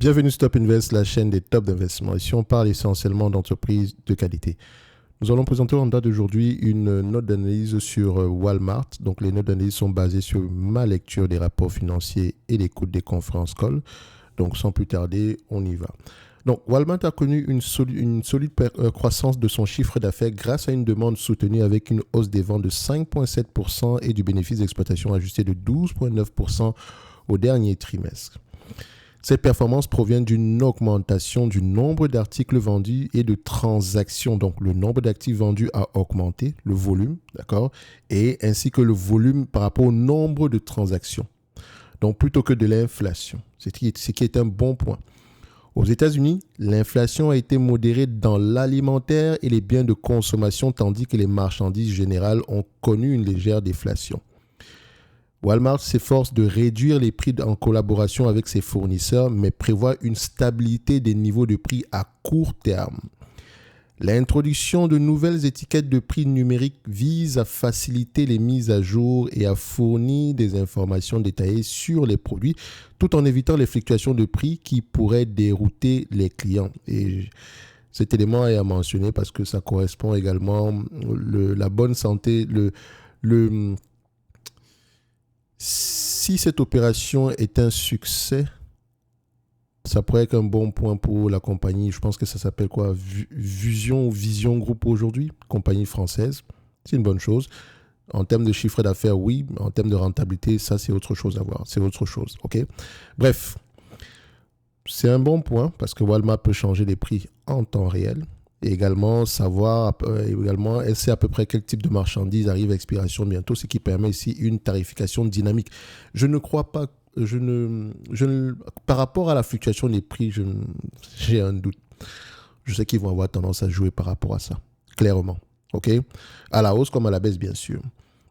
Bienvenue sur Top Invest, la chaîne des tops d'investissement. Ici, on parle essentiellement d'entreprises de qualité. Nous allons présenter en date d'aujourd'hui une note d'analyse sur Walmart. Donc, les notes d'analyse sont basées sur ma lecture des rapports financiers et l'écoute des conférences call. Donc, sans plus tarder, on y va. Donc, Walmart a connu une solide croissance de son chiffre d'affaires grâce à une demande soutenue avec une hausse des ventes de 5,7% et du bénéfice d'exploitation ajusté de 12,9% au dernier trimestre. Cette performance provient d'une augmentation du nombre d'articles vendus et de transactions. Donc, le nombre d'actifs vendus a augmenté, le volume, d'accord, et ainsi que le volume par rapport au nombre de transactions. Donc, plutôt que de l'inflation, ce qui est un bon point. Aux États-Unis, l'inflation a été modérée dans l'alimentaire et les biens de consommation, tandis que les marchandises générales ont connu une légère déflation. Walmart s'efforce de réduire les prix en collaboration avec ses fournisseurs, mais prévoit une stabilité des niveaux de prix à court terme. L'introduction de nouvelles étiquettes de prix numériques vise à faciliter les mises à jour et à fournir des informations détaillées sur les produits, tout en évitant les fluctuations de prix qui pourraient dérouter les clients. Et cet élément est à mentionner parce que ça correspond également à la bonne santé, si cette opération est un succès, ça pourrait être un bon point pour la compagnie. Je pense que ça s'appelle quoi? Vision Group aujourd'hui, compagnie française. C'est une bonne chose. En termes de chiffre d'affaires, oui. En termes de rentabilité, ça, c'est autre chose à voir. C'est autre chose, ok? Bref, c'est un bon point parce que Walmart peut changer les prix en temps réel. Et également savoir, elle sait à peu près quel type de marchandises arrive à expiration bientôt, ce qui permet ici une tarification dynamique. Je ne crois pas, par rapport à la fluctuation des prix, j'ai un doute. Je sais qu'ils vont avoir tendance à jouer par rapport à ça, clairement. Ok, à la hausse comme à la baisse, bien sûr.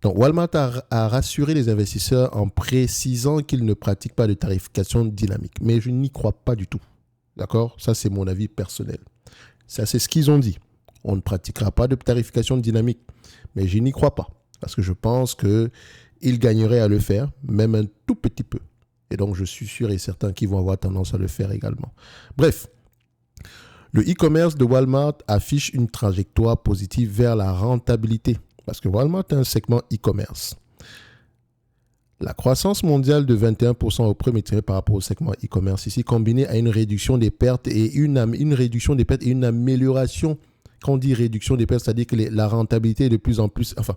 Donc, Walmart a rassuré les investisseurs en précisant qu'ils ne pratiquent pas de tarification dynamique. Mais je n'y crois pas du tout. D'accord? Ça, c'est mon avis personnel. Ça, c'est ce qu'ils ont dit. On ne pratiquera pas de tarification dynamique. Mais je n'y crois pas. Parce que je pense qu'ils gagneraient à le faire, même un tout petit peu. Et donc, je suis sûr et certain qu'ils vont avoir tendance à le faire également. Bref, le e-commerce de Walmart affiche une trajectoire positive vers la rentabilité. Parce que Walmart est un segment e-commerce. La croissance mondiale de 21% au premier trimestre par rapport au segment e-commerce ici, combinée à une réduction des pertes et une amélioration. Quand on dit réduction des pertes, c'est-à-dire que la rentabilité est de plus en plus... Enfin,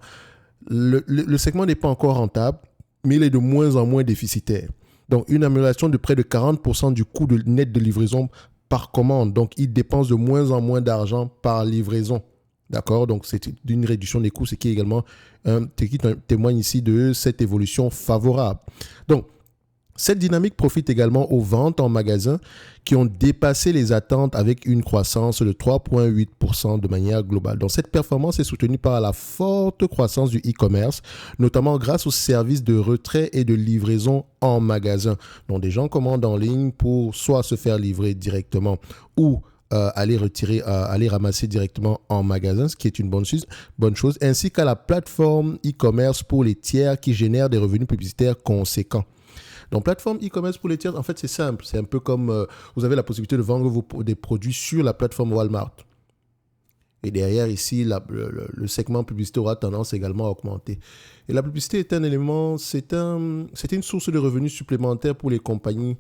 le segment n'est pas encore rentable, mais il est de moins en moins déficitaire. Donc, une amélioration de près de 40% du coût net de livraison par commande. Donc, il dépense de moins en moins d'argent par livraison. D'accord? Donc, c'est une réduction des coûts, ce qui est également qui témoigne ici de cette évolution favorable. Donc, cette dynamique profite également aux ventes en magasin qui ont dépassé les attentes avec une croissance de 3,8% de manière globale. Donc, cette performance est soutenue par la forte croissance du e-commerce, notamment grâce aux services de retrait et de livraison en magasin. Donc, des gens commandent en ligne pour soit se faire livrer directement ou aller ramasser directement en magasin, ce qui est une bonne chose, ainsi qu'à la plateforme e-commerce pour les tiers qui génèrent des revenus publicitaires conséquents. Donc, plateforme e-commerce pour les tiers, en fait, c'est simple. C'est un peu comme vous avez la possibilité de vendre des produits sur la plateforme Walmart. Et derrière, ici, le segment publicité aura tendance également à augmenter. Et la publicité est un élément, c'est une source de revenus supplémentaires pour les compagnies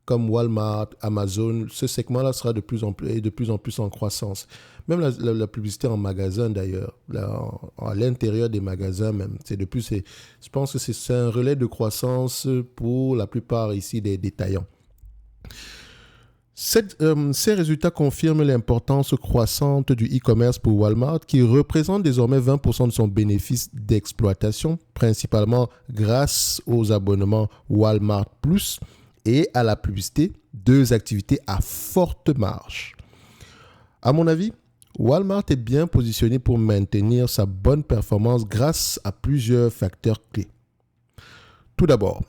comme Walmart, Amazon. Ce segment-là sera de plus en plus en croissance. Même la publicité en magasin, d'ailleurs, à l'intérieur des magasins même. Je pense que c'est un relais de croissance pour la plupart ici des détaillants. Ces résultats confirment l'importance croissante du e-commerce pour Walmart, qui représente désormais 20% de son bénéfice d'exploitation, principalement grâce aux abonnements Walmart Plus et à la publicité, deux activités à forte marge. À mon avis, Walmart est bien positionné pour maintenir sa bonne performance grâce à plusieurs facteurs clés. Tout d'abord,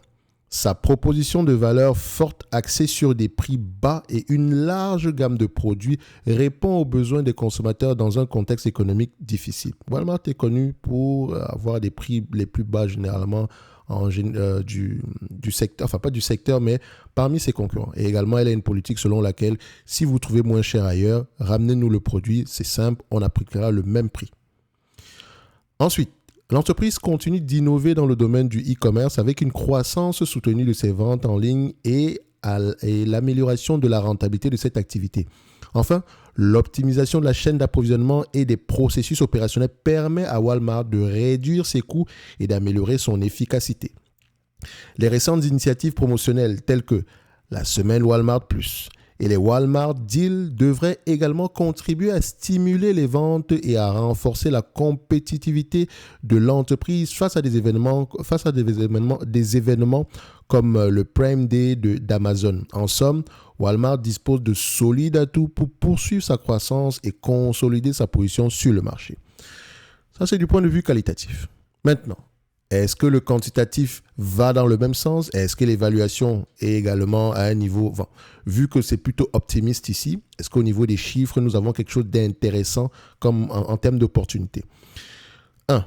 sa proposition de valeur forte axée sur des prix bas et une large gamme de produits répond aux besoins des consommateurs dans un contexte économique difficile. Walmart est connu pour avoir des prix les plus bas généralement du secteur, enfin pas du secteur, mais parmi ses concurrents. Et également, elle a une politique selon laquelle, si vous trouvez moins cher ailleurs, ramenez-nous le produit, c'est simple, on appliquera le même prix. Ensuite, l'entreprise continue d'innover dans le domaine du e-commerce avec une croissance soutenue de ses ventes en ligne et l'amélioration de la rentabilité de cette activité. Enfin, l'optimisation de la chaîne d'approvisionnement et des processus opérationnels permet à Walmart de réduire ses coûts et d'améliorer son efficacité. Les récentes initiatives promotionnelles telles que la semaine Walmart Plus et les Walmart Deals devraient également contribuer à stimuler les ventes et à renforcer la compétitivité de l'entreprise face à des événements comme le Prime Day d'Amazon. En somme, Walmart dispose de solides atouts pour poursuivre sa croissance et consolider sa position sur le marché. Ça, c'est du point de vue qualitatif. Maintenant, est-ce que le quantitatif va dans le même sens? Est-ce que l'évaluation est également à un niveau... Enfin, vu que c'est plutôt optimiste ici, est-ce qu'au niveau des chiffres, nous avons quelque chose d'intéressant comme en termes d'opportunité? 1.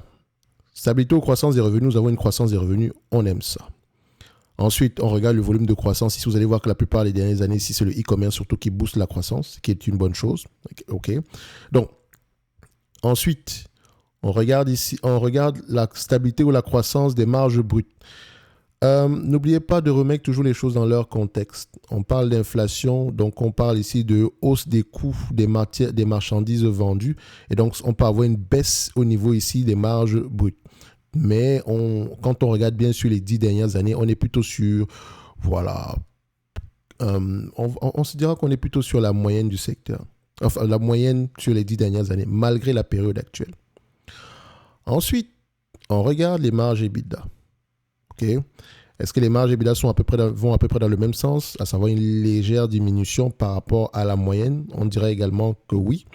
Stabilité ou croissance des revenus. Nous avons une croissance des revenus. On aime ça. Ensuite, on regarde le volume de croissance. Ici, vous allez voir que la plupart des dernières années, ici, c'est le e-commerce surtout qui booste la croissance, ce qui est une bonne chose. OK. Donc, ensuite... On regarde la stabilité ou la croissance des marges brutes. N'oubliez pas de remettre toujours les choses dans leur contexte. On parle d'inflation, donc on parle ici de hausse des coûts des marchandises vendues. Et donc, on peut avoir une baisse au niveau ici des marges brutes. Mais quand on regarde bien sur les 10 dernières années, on est plutôt sur, voilà, on se dira qu'on est plutôt sur la moyenne du secteur. Enfin, la moyenne sur les 10 dernières années, malgré la période actuelle. Ensuite, on regarde les marges EBITDA. Okay. Est-ce que les marges EBITDA vont à peu près dans le même sens, à savoir une légère diminution par rapport à la moyenne? On dirait également que oui.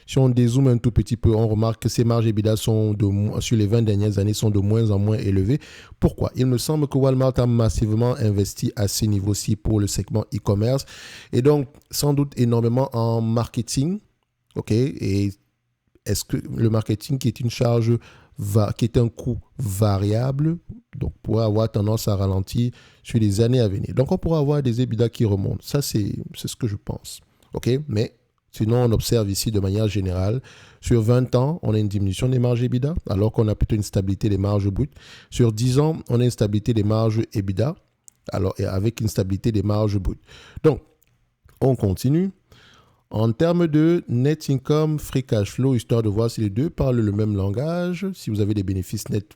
Si on dézoome un tout petit peu, on remarque que ces marges EBITDA sur les 20 dernières années sont de moins en moins élevées. Pourquoi? Il me semble que Walmart a massivement investi à ce niveau-ci pour le segment e-commerce et donc sans doute énormément en marketing. OK? Et est-ce que le marketing qui est une charge, qui est un coût variable, donc pourrait avoir tendance à ralentir sur les années à venir. Donc on pourra avoir des EBITDA qui remontent. Ça, c'est ce que je pense. OK? Mais sinon, on observe ici de manière générale, sur 20 ans, on a une diminution des marges EBITDA, alors qu'on a plutôt une stabilité des marges brutes. Sur 10 ans, on a une stabilité des marges EBITDA, et avec une stabilité des marges brutes. Donc, on continue. En termes de net income, free cash flow, histoire de voir si les deux parlent le même langage. Si vous avez des bénéfices nets,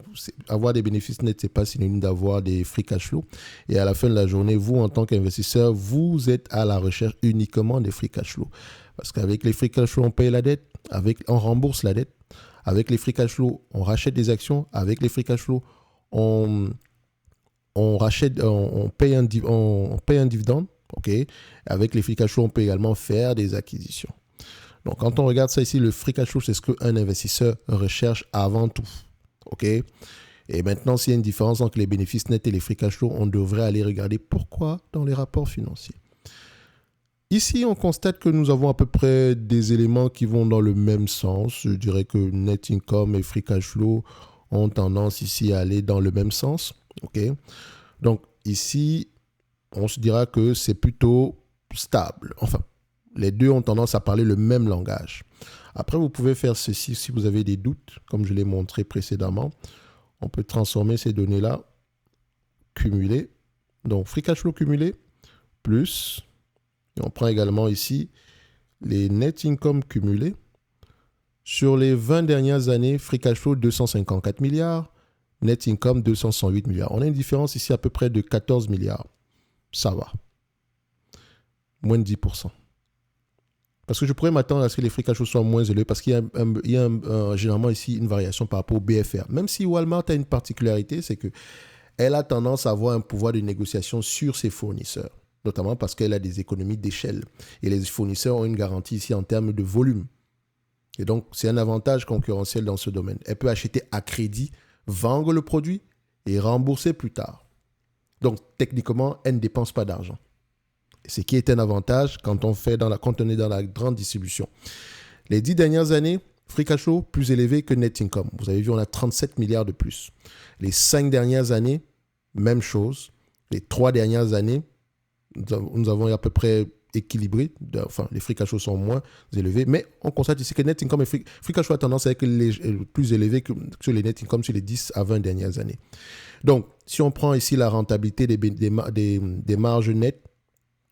avoir des bénéfices nets, ce n'est pas synonyme d'avoir des free cash flow. Et à la fin de la journée, vous, en tant qu'investisseur, vous êtes à la recherche uniquement des free cash flow. Parce qu'avec les free cash flow, on paye la dette, on rembourse la dette. Avec les free cash flow, on rachète des actions. Avec les free cash flow, on paye un dividende. Okay. Avec les free cash flow, on peut également faire des acquisitions. Donc, quand on regarde ça ici, le free cash flow, c'est ce qu'un investisseur recherche avant tout. Okay. Et maintenant, s'il y a une différence entre les bénéfices nets et les free cash flow, on devrait aller regarder pourquoi dans les rapports financiers. Ici, on constate que nous avons à peu près des éléments qui vont dans le même sens. Je dirais que net income et free cash flow ont tendance ici à aller dans le même sens. Okay. Donc, ici, on se dira que c'est plutôt stable. Enfin, les deux ont tendance à parler le même langage. Après, vous pouvez faire ceci si vous avez des doutes, comme je l'ai montré précédemment. On peut transformer ces données-là, cumuler. Donc, free cash flow cumulé, plus, et on prend également ici les net income cumulés. Sur les 20 dernières années, free cash flow 254 milliards, net income 268 milliards. On a une différence ici à peu près de 14 milliards. Ça va. Moins de 10%. Parce que je pourrais m'attendre à ce que les free cash flow soient moins élevés parce qu'il y a généralement ici une variation par rapport au BFR. Même si Walmart a une particularité, c'est qu'elle a tendance à avoir un pouvoir de négociation sur ses fournisseurs, notamment parce qu'elle a des économies d'échelle. Et les fournisseurs ont une garantie ici en termes de volume. Et donc, c'est un avantage concurrentiel dans ce domaine. Elle peut acheter à crédit, vendre le produit et rembourser plus tard. Donc, techniquement, elle ne dépense pas d'argent. Ce qui est un avantage quand on est dans la grande distribution. Les 10 dernières années, free cash flow plus élevé que net income. Vous avez vu, on a 37 milliards de plus. Les 5 dernières années, même chose. Les 3 dernières années, nous avons à peu près équilibré. Enfin, les free cash flow sont moins élevés. Mais on constate ici que net income et free cash flow a tendance à être plus élevé que sur les net income sur les 10 à 20 dernières années. Donc, si on prend ici la rentabilité des marges nettes,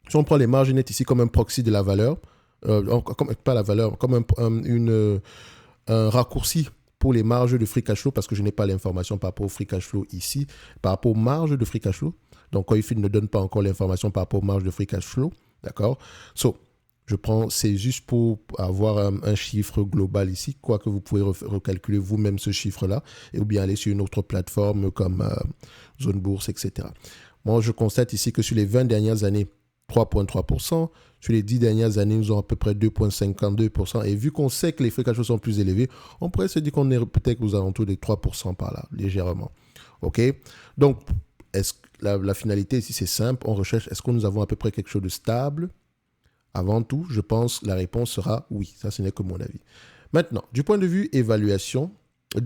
si on prend les marges nettes ici comme un proxy de la valeur, pas la valeur, comme un raccourci pour les marges de free cash flow, parce que je n'ai pas l'information par rapport au free cash flow ici, par rapport aux marges de free cash flow. Donc, Coifin ne donne pas encore l'information par rapport aux marges de free cash flow. D'accord? C'est juste pour avoir un chiffre global ici, quoique vous pouvez recalculer vous-même ce chiffre-là, ou bien aller sur une autre plateforme comme Zone Bourse, etc. Moi, je constate ici que sur les 20 dernières années, 3,3%. Sur les 10 dernières années, nous avons à peu près 2,52%. Et vu qu'on sait que les free cash flow sont plus élevés, on pourrait se dire qu'on est peut-être aux alentours des 3% par là, légèrement. OK? Donc, la finalité ici, c'est simple. On recherche, est-ce que nous avons à peu près quelque chose de stable? Avant tout, je pense que la réponse sera oui. Ça, ce n'est que mon avis. Maintenant, du point de vue évaluation,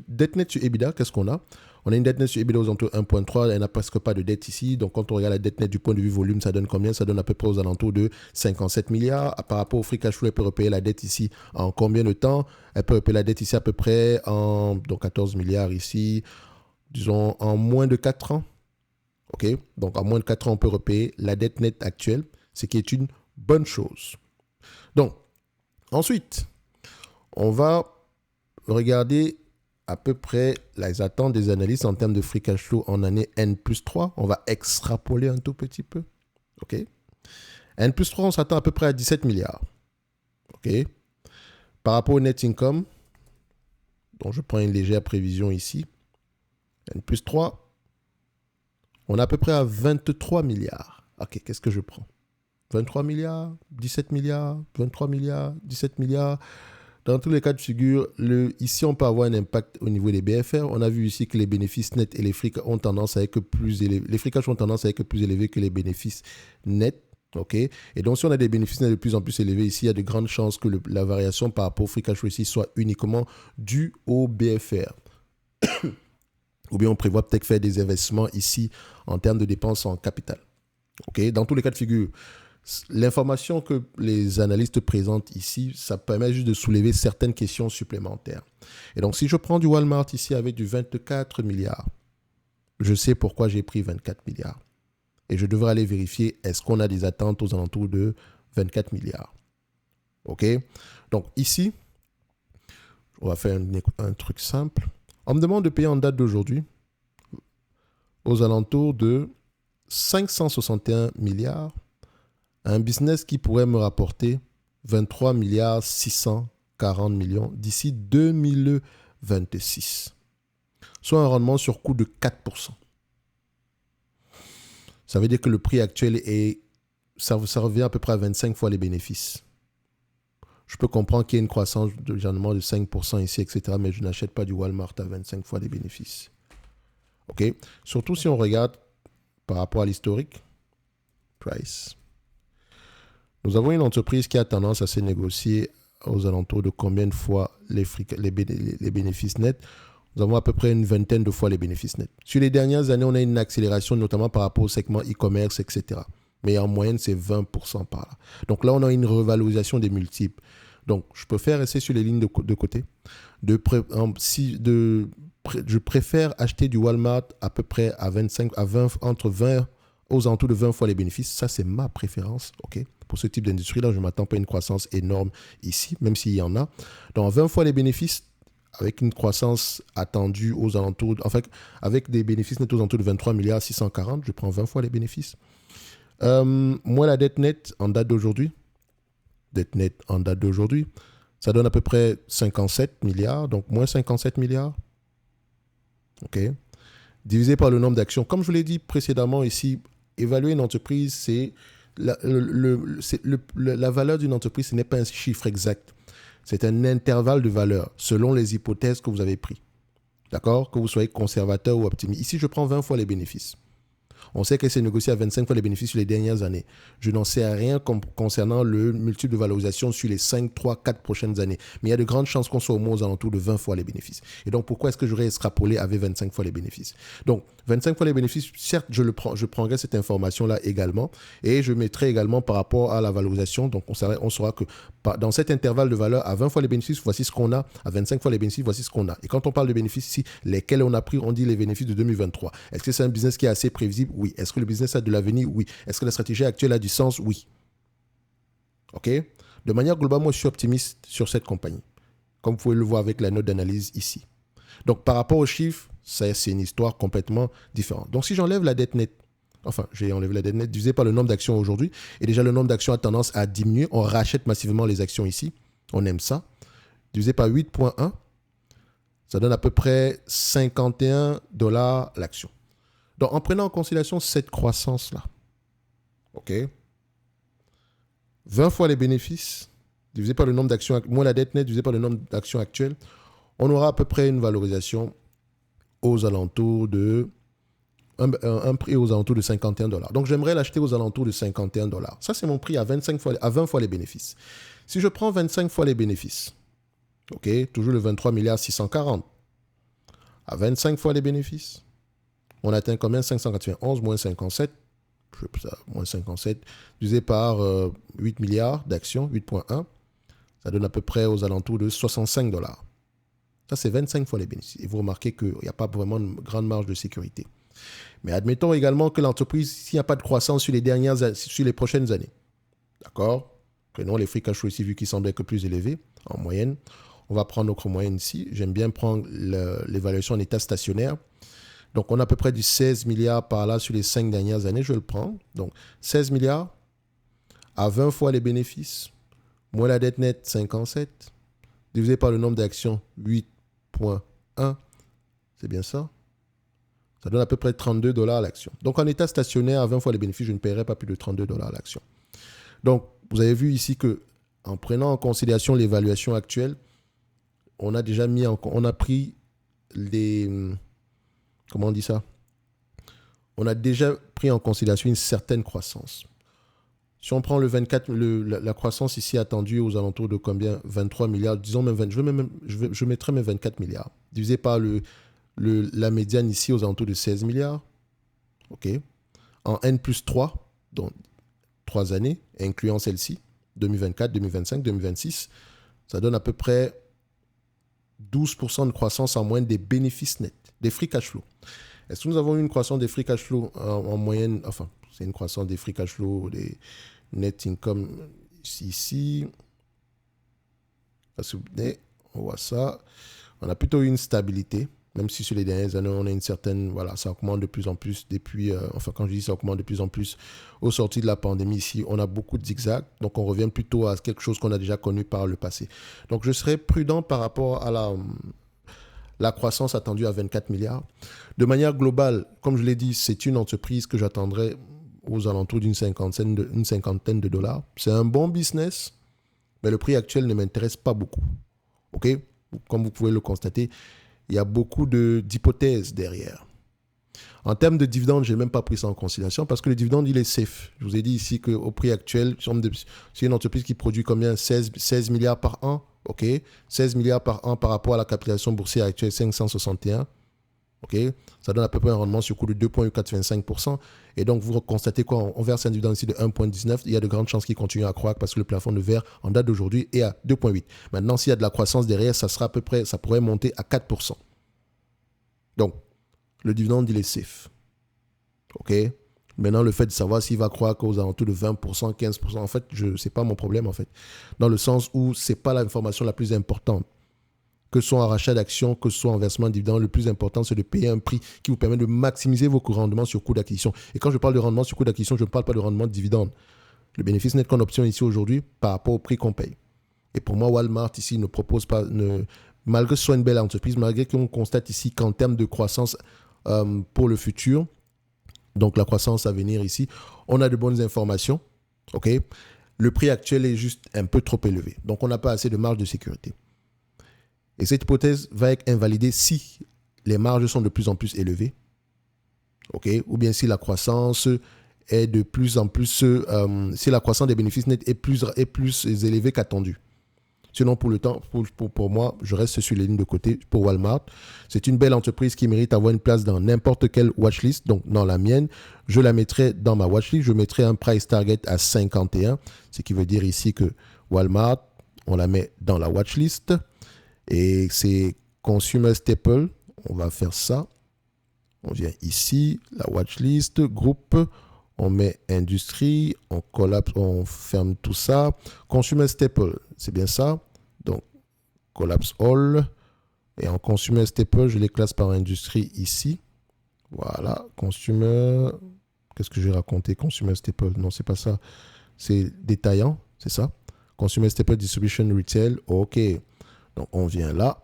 dette nette sur EBITDA, qu'est-ce qu'on a? On a une dette nette sur EBITDA aux alentours de 1,3. Elle n'a presque pas de dette ici. Donc, quand on regarde la dette nette du point de vue volume, ça donne combien? Ça donne à peu près aux alentours de 57 milliards. Par rapport au free cash flow, elle peut repayer la dette ici en combien de temps? Elle peut repayer la dette ici à peu près en 14 milliards ici, disons en moins de 4 ans. OK? Donc, en moins de 4 ans, on peut repayer la dette nette actuelle, ce qui est une bonne chose. Donc, ensuite, on va regarder à peu près les attentes des analystes en termes de free cash flow en année N+3. On va extrapoler un tout petit peu. OK? N+3, on s'attend à peu près à 17 milliards. OK? Par rapport au net income, donc je prends une légère prévision ici. N+3, on est à peu près à 23 milliards. OK, qu'est-ce que je prends? 23 milliards, 17 milliards, 23 milliards, 17 milliards. Dans tous les cas de figure, ici, on peut avoir un impact au niveau des BFR. On a vu ici que les bénéfices nets et les free cash ont tendance à être plus élevés. Les free cash ont tendance à être plus élevés que les bénéfices nets. OK? Et donc, si on a des bénéfices nets de plus en plus élevés ici, il y a de grandes chances que la variation par rapport au free cash ici soit uniquement due au BFR. Ou bien on prévoit peut-être faire des investissements ici en termes de dépenses en capital. OK? Dans tous les cas de figure, l'information que les analystes présentent ici, ça permet juste de soulever certaines questions supplémentaires. Et donc, si je prends du Walmart ici avec du 24 milliards, je sais pourquoi j'ai pris 24 milliards. Et je devrais aller vérifier, est-ce qu'on a des attentes aux alentours de 24 milliards. OK? Donc, ici, on va faire un truc simple. On me demande de payer en date d'aujourd'hui aux alentours de 561 milliards. Un business qui pourrait me rapporter 23 milliards 640 millions d'ici 2026. Soit un rendement sur coût de 4%. Ça veut dire que le prix actuel ça revient à peu près à 25 fois les bénéfices. Je peux comprendre qu'il y a une croissance généralement de 5% ici, etc. Mais je n'achète pas du Walmart à 25 fois les bénéfices. OK? Surtout si on regarde par rapport à l'historique. Price. Nous avons une entreprise qui a tendance à se négocier aux alentours de combien de fois les bénéfices nets? Nous avons à peu près une vingtaine de fois les bénéfices nets. Sur les dernières années, on a une accélération, notamment par rapport au segment e-commerce, etc. Mais en moyenne, c'est 20% par là. Donc là, on a une revalorisation des multiples. Donc, je préfère rester sur les lignes de côté. Je préfère acheter du Walmart à peu près à 25, à 20, entre 20, aux alentours de 20 fois les bénéfices. Ça, c'est ma préférence. OK? Pour ce type d'industrie-là, je ne m'attends pas à une croissance énorme ici, même s'il y en a. Donc, 20 fois les bénéfices, avec une croissance attendue aux alentours, avec des bénéfices nets aux alentours de 23 milliards 640, je prends 20 fois les bénéfices. Moi, la dette nette en date d'aujourd'hui, ça donne à peu près 57 milliards, donc moins 57 milliards. OK. Divisé par le nombre d'actions. Comme je vous l'ai dit précédemment ici, évaluer une entreprise, c'est la valeur d'une entreprise, ce n'est pas un chiffre exact. C'est un intervalle de valeur selon les hypothèses que vous avez prises. D'accord? Que vous soyez conservateur ou optimiste. Ici, je prends 20 fois les bénéfices. On sait qu'elle s'est négociée à 25 fois les bénéfices sur les dernières années. Je n'en sais rien concernant le multiple de valorisation sur les 5, 3, 4 prochaines années. Mais il y a de grandes chances qu'on soit au moins aux alentours de 20 fois les bénéfices. Et donc, pourquoi est-ce que j'aurais extrapolé avec 25 fois les bénéfices? Donc, 25 fois les bénéfices, certes, je prendrai cette information-là également et je mettrai également par rapport à la valorisation. Donc, on saura que dans cet intervalle de valeur, à 20 fois les bénéfices, voici ce qu'on a. À 25 fois les bénéfices, voici ce qu'on a. Et quand on parle de bénéfices ici, lesquels on a pris, on dit les bénéfices de 2023. Est-ce que c'est un business qui est assez prévisible? Oui. Est-ce que le business a de l'avenir? Oui. Est-ce que la stratégie actuelle a du sens? Oui. OK? De manière globale, moi, je suis optimiste sur cette compagnie. Comme vous pouvez le voir avec la note d'analyse ici. Donc, par rapport aux chiffres, c'est une histoire complètement différente. Donc, si j'enlève la dette nette, j'ai enlevé la dette nette divisé par le nombre d'actions aujourd'hui, et déjà le nombre d'actions a tendance à diminuer. On rachète massivement les actions ici. On aime ça. Divisé par 8,1, ça donne à peu près 51 $ l'action. Donc, en prenant en considération cette croissance-là, OK, 20 fois les bénéfices, divisé par le nombre d'actions, moins la dette nette, divisé par le nombre d'actions actuelles, on aura à peu près une valorisation aux alentours de un prix aux alentours de 51 $. Donc, j'aimerais l'acheter aux alentours de 51 $. Ça, c'est mon prix à 20 fois les bénéfices. Si je prends 25 fois les bénéfices, OK, toujours le 23 milliards 640, à 25 fois les bénéfices, on atteint combien? 591 moins 57, moins 57, divisé par 8 milliards d'actions, 8,1, ça donne à peu près aux alentours de 65 $. Ça, c'est 25 fois les bénéfices. Et vous remarquez qu'il n'y a pas vraiment une grande marge de sécurité. Mais admettons également que l'entreprise, s'il n'y a pas de croissance sur les prochaines années, d'accord? Prenons les free cash flow ici, vu qu'ils semblent être plus élevés en moyenne. On va prendre notre moyenne ici. J'aime bien prendre l'évaluation en état stationnaire. Donc, on a à peu près du 16 milliards par là sur les 5 dernières années. Je le prends. Donc, 16 milliards à 20 fois les bénéfices, moins la dette nette, 57, divisé par le nombre d'actions, 8,1. C'est bien ça? Ça donne à peu près 32 $ l'action. Donc, en état stationnaire, à 20 fois les bénéfices, je ne paierai pas plus de 32 $ l'action. Donc, vous avez vu ici que, en prenant en considération l'évaluation actuelle, on a déjà on a pris comment on dit ça? On a déjà pris en considération une certaine croissance. Si on prend la croissance ici attendue aux alentours de combien? 23 milliards, disons même 20, je mettrai même 24 milliards, divisé par la médiane ici aux alentours de 16 milliards. OK. En N plus 3, donc 3 années, incluant celle-ci, 2024, 2025, 2026, ça donne à peu près 12% de croissance en moyenne des bénéfices nets, des free cash flow. Est-ce que nous avons eu une croissance des free cash flow en moyenne? Enfin, c'est une croissance des free cash flow, des net income ici. On voit ça. On a plutôt eu une stabilité, même si sur les dernières années, on a une certaine... Voilà, ça augmente de plus en plus depuis... quand je dis ça augmente de plus en plus au sorti de la pandémie ici, on a beaucoup de zigzags. Donc, on revient plutôt à quelque chose qu'on a déjà connu par le passé. Donc, je serais prudent par rapport à la croissance attendue à 24 milliards. De manière globale, comme je l'ai dit, c'est une entreprise que j'attendrai aux alentours d'une cinquantaine de dollars. C'est un bon business, mais le prix actuel ne m'intéresse pas beaucoup. OK? Comme vous pouvez le constater, il y a beaucoup d'hypothèses derrière. En termes de dividendes, je n'ai même pas pris ça en considération parce que le dividende, il est safe. Je vous ai dit ici qu'au prix actuel, c'est une entreprise qui produit combien? 16 milliards par an. OK? 16 milliards par an par rapport à la capitalisation boursière actuelle, 561. OK? Ça donne à peu près un rendement sur coût de 2,85%. Et donc, vous constatez quoi? On verse un dividende ici de 1,19. Il y a de grandes chances qu'il continue à croître parce que le plafond de verre en date d'aujourd'hui est à 2,8. Maintenant, s'il y a de la croissance derrière, ça pourrait monter à 4%. Donc, le dividende, il est safe. OK? Maintenant, le fait de savoir s'il va croître aux alentours de 20%, 15%, en fait, ce n'est pas mon problème, en fait. Dans le sens où ce n'est pas l'information la plus importante. Que ce soit en rachat d'actions, que ce soit en versement de dividendes, le plus important, c'est de payer un prix qui vous permet de maximiser vos rendements sur coût d'acquisition. Et quand je parle de rendement sur coût d'acquisition, je ne parle pas de rendement de dividendes. Le bénéfice net qu'on obtient ici aujourd'hui par rapport au prix qu'on paye. Et pour moi, Walmart ici ne propose pas, malgré que ce soit une belle entreprise, malgré qu'on constate ici qu'en termes de croissance pour le futur, donc la croissance à venir ici, on a de bonnes informations. OK? Le prix actuel est juste un peu trop élevé. Donc, on n'a pas assez de marge de sécurité. Et cette hypothèse va être invalidée si les marges sont de plus en plus élevées. OK? Ou bien si la croissance est de plus en plus, si la croissance des bénéfices nets est plus élevée qu'attendu. Sinon, pour le temps, pour moi, je reste sur les lignes de côté pour Walmart. C'est une belle entreprise qui mérite d'avoir une place dans n'importe quelle watchlist. Donc, dans la mienne, je la mettrai dans ma watchlist. Je mettrai un price target à 51, ce qui veut dire ici que Walmart, on la met dans la watchlist. Et c'est Consumer Staple. On va faire ça. On vient ici, la watchlist, groupe. On met industrie, on collapse, on ferme tout ça. Consumer Staple, c'est bien ça. Donc, collapse all. Et en Consumer Staple, je les classe par industrie ici. Voilà, Consumer. Qu'est-ce que je vais raconter? Consumer Staple, non, c'est pas ça. C'est détaillant, c'est ça. Consumer Staple Distribution Retail, OK. Donc, on vient là.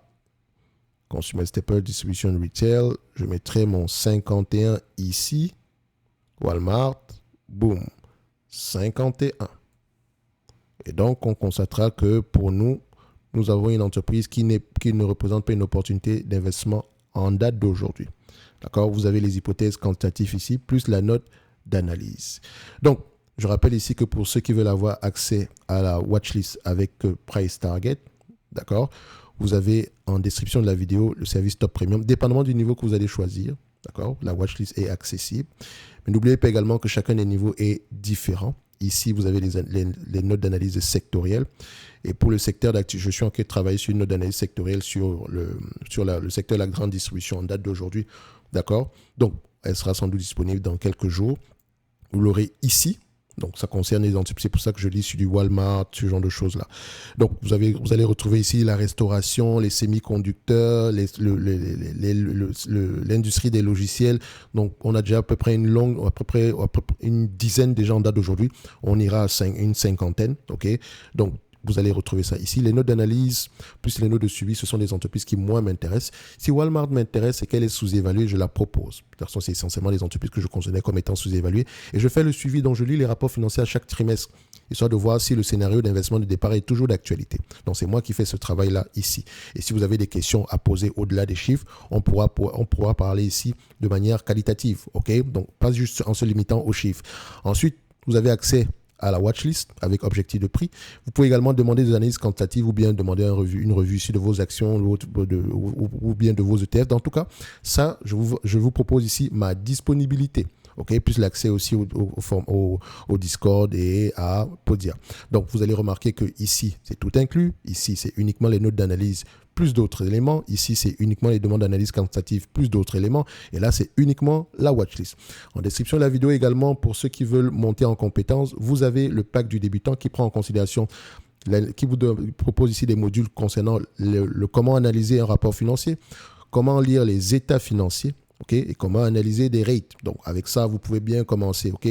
Consumer Staple Distribution Retail. Je mettrai mon 51 ici. Walmart, boum, 51. Et donc, on constatera que pour nous, nous avons une entreprise qui ne représente pas une opportunité d'investissement en date d'aujourd'hui. D'accord? Vous avez les hypothèses quantitatives ici, plus la note d'analyse. Donc, je rappelle ici que pour ceux qui veulent avoir accès à la watchlist avec Price Target, d'accord, vous avez en description de la vidéo le service Top Premium, dépendamment du niveau que vous allez choisir. D'accord? La watchlist est accessible. Mais n'oubliez pas également que chacun des niveaux est différent. Ici, vous avez les notes d'analyse sectorielles. Et pour le secteur d'activité, je suis en train de travailler sur une note d'analyse sectorielle sur le secteur de la grande distribution en date d'aujourd'hui. D'accord? Donc, elle sera sans doute disponible dans quelques jours. Vous l'aurez ici. Donc, ça concerne les entreprises. C'est pour ça que je lis sur du Walmart, ce genre de choses-là. Donc, vous allez retrouver ici la restauration, les semi-conducteurs, l'industrie des logiciels. Donc, on a déjà à peu près une dizaine déjà en date d'aujourd'hui. On ira à une cinquantaine. OK? Donc, vous allez retrouver ça ici. Les notes d'analyse, plus les notes de suivi, ce sont des entreprises qui, moi, m'intéressent. Si Walmart m'intéresse et qu'elle est sous-évaluée, je la propose. De toute façon, c'est essentiellement des entreprises que je considère comme étant sous-évaluées. Et je fais le suivi, donc je lis les rapports financiers à chaque trimestre, histoire de voir si le scénario d'investissement de départ est toujours d'actualité. Donc, c'est moi qui fais ce travail-là ici. Et si vous avez des questions à poser au-delà des chiffres, on pourra parler ici de manière qualitative. OK? Donc, pas juste en se limitant aux chiffres. Ensuite, vous avez accès à la watchlist avec objectif de prix. Vous pouvez également demander des analyses quantitatives ou bien demander une revue ici de vos actions ou bien de vos ETF. En tout cas, ça, je vous propose ici ma disponibilité. OK, plus l'accès aussi au Discord et à Podia. Donc, vous allez remarquer que ici, c'est tout inclus. Ici, c'est uniquement les notes d'analyse plus d'autres éléments. Ici, c'est uniquement les demandes d'analyse quantitative plus d'autres éléments. Et là, c'est uniquement la watchlist. En description de la vidéo également, pour ceux qui veulent monter en compétences, vous avez le pack du débutant qui prend en considération, qui vous propose ici des modules concernant le comment analyser un rapport financier, comment lire les états financiers, OK, et comment analyser des rates. Donc, avec ça, vous pouvez bien commencer. OK,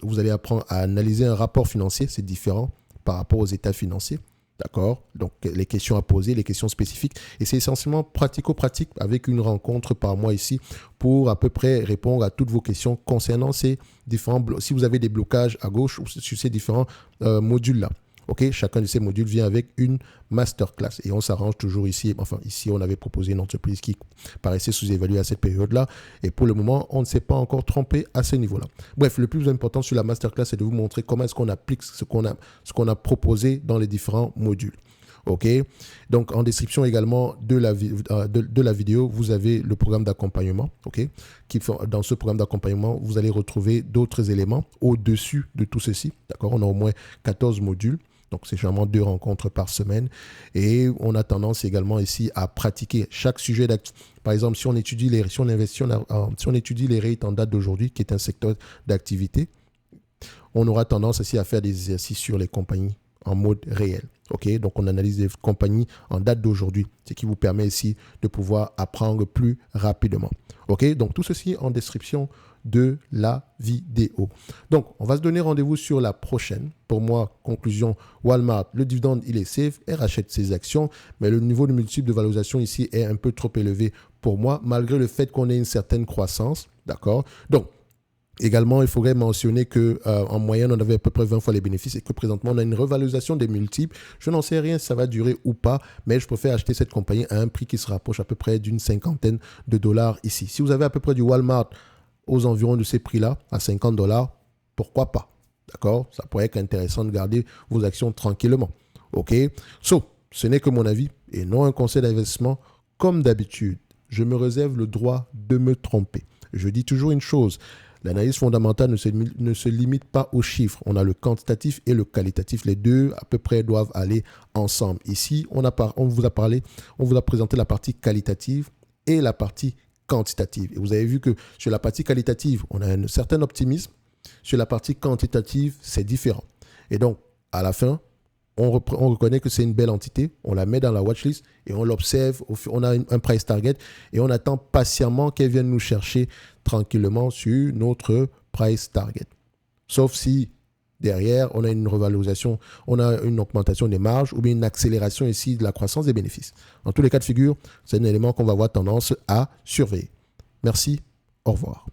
vous allez apprendre à analyser un rapport financier. C'est différent par rapport aux états financiers. D'accord? Donc, les questions à poser, les questions spécifiques. Et c'est essentiellement pratico-pratique avec une rencontre par mois ici pour à peu près répondre à toutes vos questions concernant ces différents si vous avez des blocages à gauche ou sur ces différents modules-là. OK? Chacun de ces modules vient avec une masterclass. Et on s'arrange toujours ici. Enfin, ici, on avait proposé une entreprise qui paraissait sous-évaluée à cette période-là. Et pour le moment, on ne s'est pas encore trompé à ce niveau-là. Bref, le plus important sur la masterclass, c'est de vous montrer comment est-ce qu'on applique ce qu'on a proposé dans les différents modules. OK? Donc, en description également de la vidéo, vous avez le programme d'accompagnement. OK? Dans ce programme d'accompagnement, vous allez retrouver d'autres éléments au-dessus de tout ceci. D'accord? On a au moins 14 modules. Donc, c'est généralement 2 rencontres par semaine. Et on a tendance également ici à pratiquer chaque sujet d'activité. Par exemple, si on étudie les rates en date d'aujourd'hui, qui est un secteur d'activité, on aura tendance aussi à faire des exercices sur les compagnies en mode réel. OK? Donc, on analyse les compagnies en date d'aujourd'hui, ce qui vous permet ici de pouvoir apprendre plus rapidement. OK? Donc, tout ceci en description de la vidéo. Donc, on va se donner rendez-vous sur la prochaine. Pour moi, conclusion, Walmart, le dividende, il est safe, elle rachète ses actions, mais le niveau de multiple de valorisation ici est un peu trop élevé pour moi, malgré le fait qu'on ait une certaine croissance. D'accord? Donc, également, il faudrait mentionner qu'en moyenne, on avait à peu près 20 fois les bénéfices et que présentement, on a une revalorisation des multiples. Je n'en sais rien si ça va durer ou pas, mais je préfère acheter cette compagnie à un prix qui se rapproche à peu près d'une cinquantaine de dollars ici. Si vous avez à peu près du Walmart aux environs de ces prix-là, à 50 $, pourquoi pas? D'accord? Ça pourrait être intéressant de garder vos actions tranquillement. OK? Ce n'est que mon avis et non un conseil d'investissement. Comme d'habitude, je me réserve le droit de me tromper. Je dis toujours une chose, l'analyse fondamentale ne se limite pas aux chiffres. On a le quantitatif et le qualitatif. Les deux, à peu près, doivent aller ensemble. Ici, on vous a présenté la partie qualitative et la partie quantitative. Et vous avez vu que sur la partie qualitative, on a un certain optimisme. Sur la partie quantitative, c'est différent. Et donc, à la fin, on reconnaît que c'est une belle entité, on la met dans la watchlist et on l'observe, on a un price target et on attend patiemment qu'elle vienne nous chercher tranquillement sur notre price target. Sauf si derrière, on a une revalorisation, on a une augmentation des marges ou bien une accélération ici de la croissance des bénéfices. Dans tous les cas de figure, c'est un élément qu'on va avoir tendance à surveiller. Merci, au revoir.